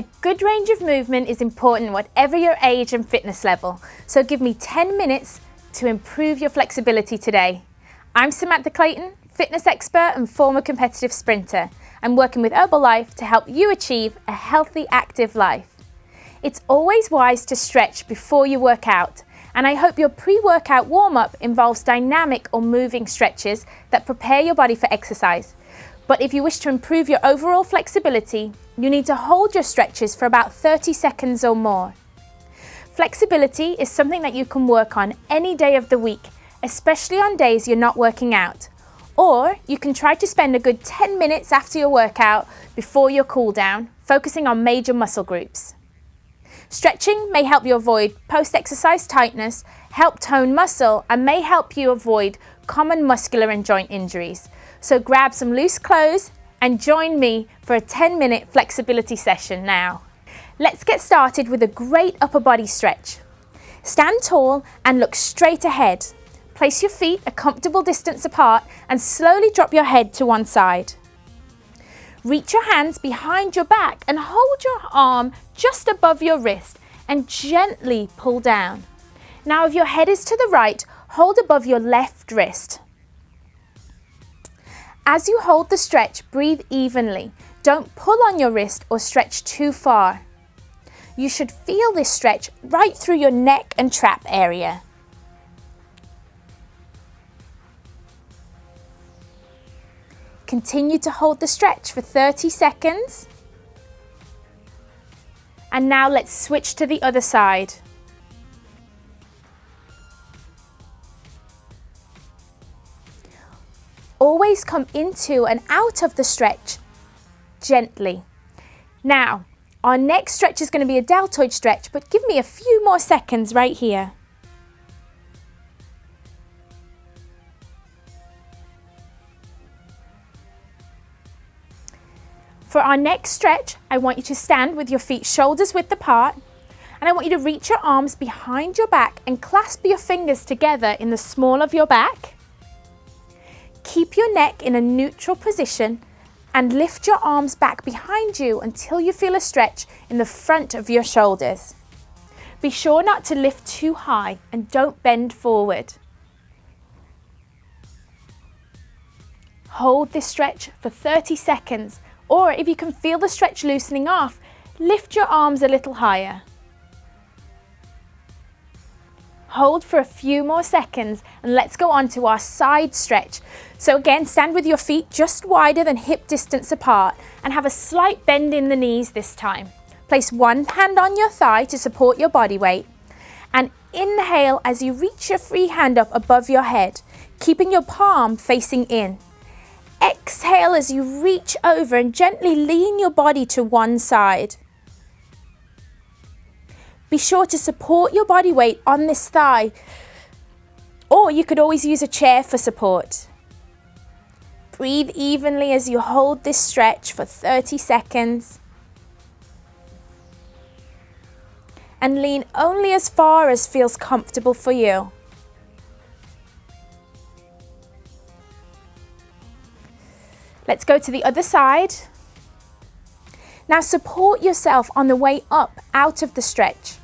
A good range of movement is important whatever your age and fitness level, so give me 10 minutes to improve your flexibility today. I'm Samantha Clayton, fitness expert and former competitive sprinter. I'm working with Herbalife to help you achieve a healthy, active life. It's always wise to stretch before you work out, and I hope your pre-workout warm-up involves dynamic or moving stretches that prepare your body for exercise. But if you wish to improve your overall flexibility, you need to hold your stretches for about 30 seconds or more. Flexibility is something that you can work on any day of the week, especially on days you're not working out. Or you can try to spend a good 10 minutes after your workout before your cool down, focusing on major muscle groups. Stretching may help you avoid post-exercise tightness, help tone muscle, and may help you avoid common muscular and joint injuries. So grab some loose clothes and join me for a 10-minute flexibility session now. Let's get started with a great upper body stretch. Stand tall and look straight ahead. Place your feet a comfortable distance apart and slowly drop your head to one side. Reach your hands behind your back and hold your arm just above your wrist and gently pull down. Now if your head is to the right, hold above your left wrist. As you hold the stretch, breathe evenly. Don't pull on your wrist or stretch too far. You should feel this stretch right through your neck and trap area. Continue to hold the stretch for 30 seconds. And now let's switch to the other side. Always come into and out of the stretch gently. Now, our next stretch is going to be a deltoid stretch, but give me a few more seconds right here. For our next stretch, I want you to stand with your feet shoulders width apart, and I want you to reach your arms behind your back and clasp your fingers together in the small of your back. Keep your neck in a neutral position and lift your arms back behind you until you feel a stretch in the front of your shoulders. Be sure not to lift too high and don't bend forward. Hold this stretch for 30 seconds, or if you can feel the stretch loosening off, lift your arms a little higher. Hold for a few more seconds and let's go on to our side stretch. So again, stand with your feet just wider than hip distance apart and have a slight bend in the knees this time. Place one hand on your thigh to support your body weight and inhale as you reach your free hand up above your head, keeping your palm facing in. Exhale as you reach over and gently lean your body to one side. Be sure to support your body weight on this thigh, or you could always use a chair for support. Breathe evenly as you hold this stretch for 30 seconds. And lean only as far as feels comfortable for you. Let's go to the other side. Now support yourself on the way up out of the stretch.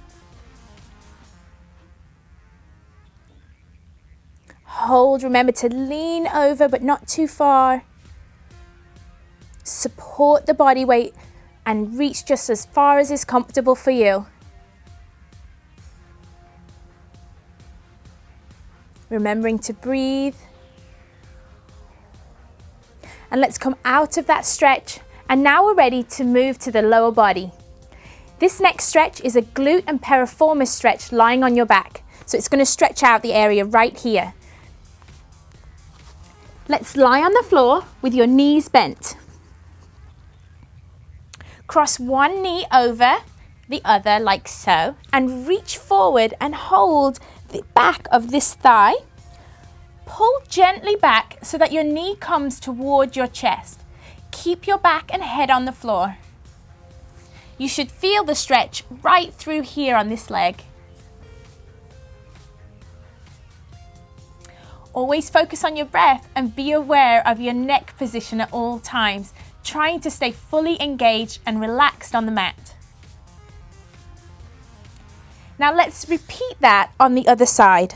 Hold, remember to lean over but not too far. Support the body weight and reach just as far as is comfortable for you. Remembering to breathe. And let's come out of that stretch. And now we're ready to move to the lower body. This next stretch is a glute and piriformis stretch lying on your back. So it's going to stretch out the area right here. Let's lie on the floor with your knees bent. Cross one knee over the other like so and reach forward and hold the back of this thigh. Pull gently back so that your knee comes toward your chest. Keep your back and head on the floor. You should feel the stretch right through here on this leg. Always focus on your breath and be aware of your neck position at all times, trying to stay fully engaged and relaxed on the mat. Now let's repeat that on the other side.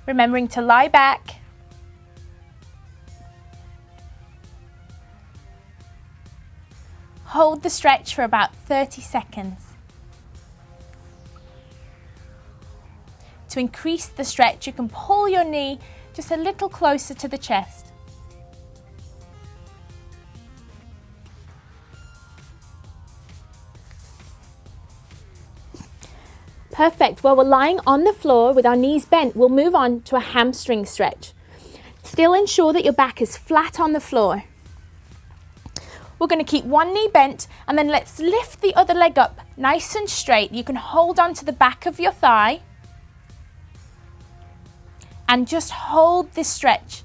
Remembering to lie back. Hold the stretch for about 30 seconds. To increase the stretch, you can pull your knee just a little closer to the chest. Perfect. While we're lying on the floor with our knees bent, we'll move on to a hamstring stretch. Still ensure that your back is flat on the floor. We're going to keep one knee bent and then let's lift the other leg up nice and straight. You can hold on to the back of your thigh and just hold this stretch,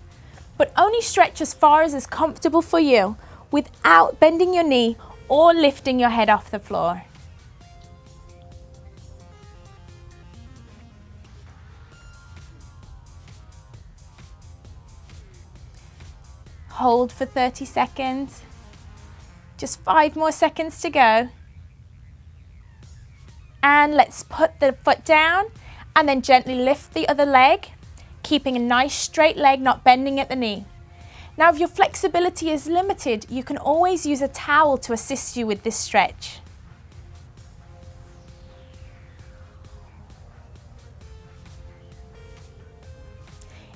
but only stretch as far as is comfortable for you without bending your knee or lifting your head off the floor. Hold for 30 seconds. Just 5 more seconds to go. And let's put the foot down and then gently lift the other leg, keeping a nice straight leg, not bending at the knee. Now, if your flexibility is limited, you can always use a towel to assist you with this stretch.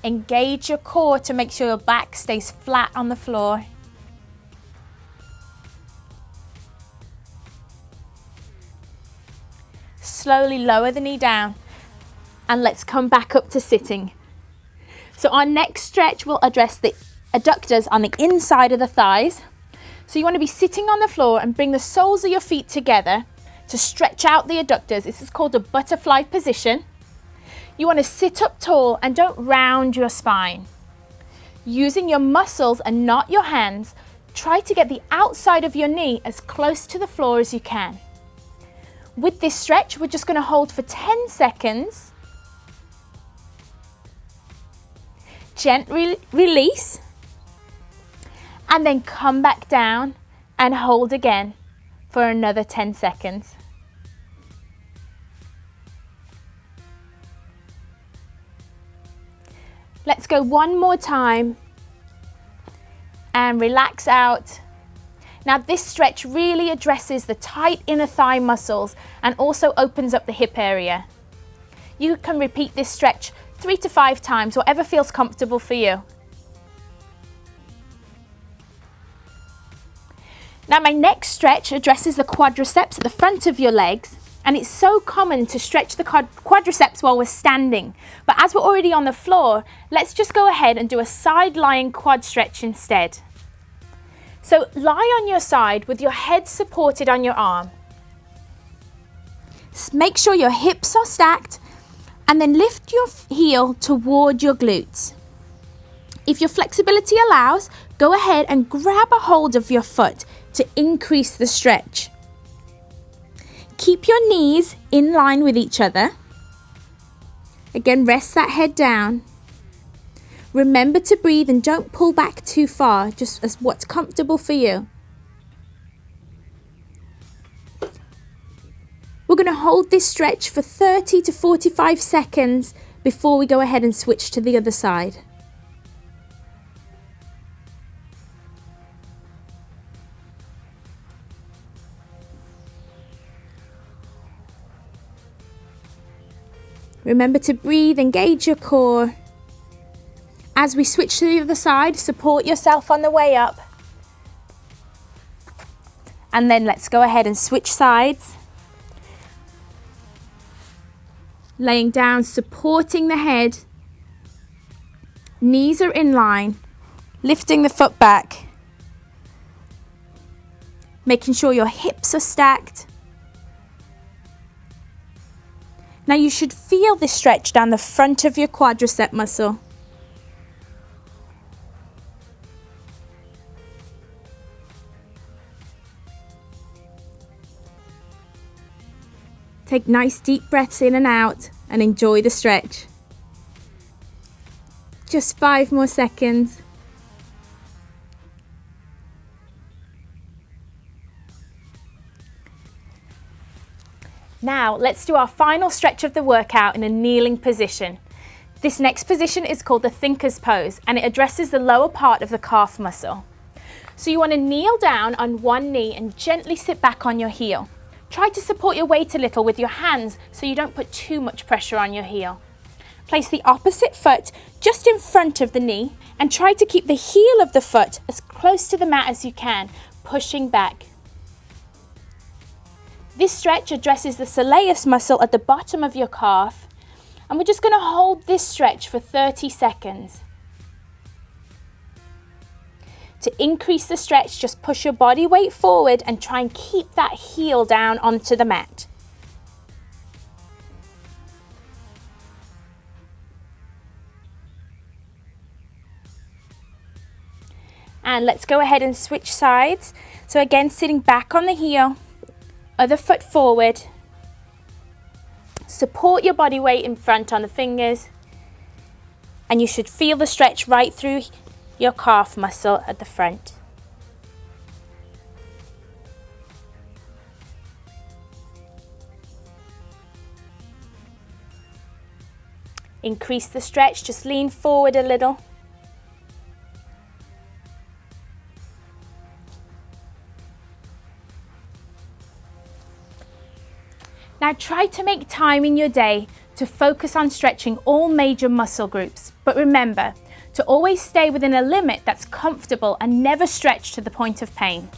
Engage your core to make sure your back stays flat on the floor. Slowly lower the knee down and let's come back up to sitting. So our next stretch will address the adductors on the inside of the thighs. So you want to be sitting on the floor and bring the soles of your feet together to stretch out the adductors. This is called a butterfly position. You want to sit up tall and don't round your spine. Using your muscles and not your hands, try to get the outside of your knee as close to the floor as you can. With this stretch, we're just going to hold for 10 seconds. Gently release. And then come back down and hold again for another 10 seconds. Let's go one more time and relax out. Now this stretch really addresses the tight inner thigh muscles and also opens up the hip area. You can repeat this stretch 3 to 5 times, whatever feels comfortable for you. Now my next stretch addresses the quadriceps at the front of your legs, and it's so common to stretch the quadriceps while we're standing. But as we're already on the floor, let's just go ahead and do a side lying quad stretch instead. So lie on your side with your head supported on your arm. Make sure your hips are stacked and then lift your heel toward your glutes. If your flexibility allows, go ahead and grab a hold of your foot to increase the stretch. Keep your knees in line with each other. Again, rest that head down. Remember to breathe and don't pull back too far, just as what's comfortable for you. We're going to hold this stretch for 30 to 45 seconds before we go ahead and switch to the other side. Remember to breathe, engage your core. As we switch to the other side, support yourself on the way up. And then let's go ahead and switch sides. Laying down, supporting the head. Knees are in line. Lifting the foot back. Making sure your hips are stacked. Now you should feel this stretch down the front of your quadricep muscle. Take nice deep breaths in and out and enjoy the stretch. Just 5 more seconds. Now let's do our final stretch of the workout in a kneeling position. This next position is called the thinker's pose, and it addresses the lower part of the calf muscle. So you want to kneel down on one knee and gently sit back on your heel. Try to support your weight a little with your hands so you don't put too much pressure on your heel. Place the opposite foot just in front of the knee and try to keep the heel of the foot as close to the mat as you can, pushing back. This stretch addresses the soleus muscle at the bottom of your calf, and we're just going to hold this stretch for 30 seconds. To increase the stretch, just push your body weight forward and try and keep that heel down onto the mat. And let's go ahead and switch sides. So again, sitting back on the heel, other foot forward. Support your body weight in front on the fingers, and you should feel the stretch right through your calf muscle at the front. Increase the stretch, just lean forward a little. Now try to make time in your day to focus on stretching all major muscle groups, but remember to always stay within a limit that's comfortable and never stretch to the point of pain.